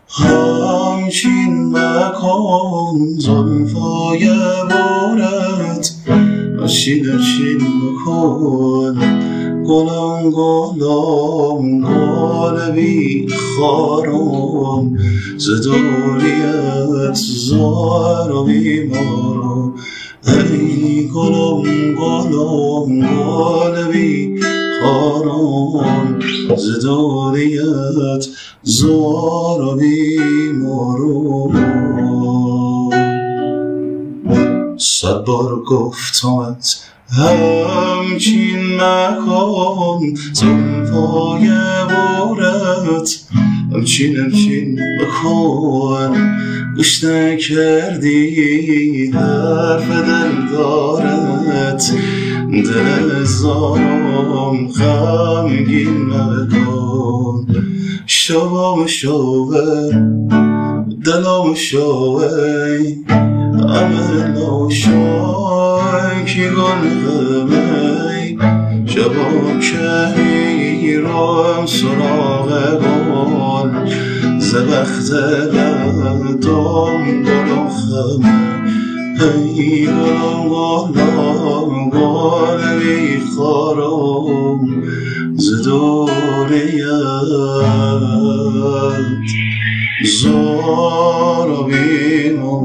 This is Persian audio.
همچین مکن زلفای بارت نشین بکن گلم گل بی خارم زدوریت زار و بیمارم ای گلم گل بی خارم زدوریت زار و بیمارم صد بار گفتمت همچین مکن زلفای بارت همچین بکن گوش نکردی حرف دلدارت دل زارم غمگین مکن شوام شوه دلم شوه عمل شوی کی گلغمی شبا که رام سراغ گل زبخت لدام گلم خمه ای گلم گل بی خارم زدوریت زار و بیمار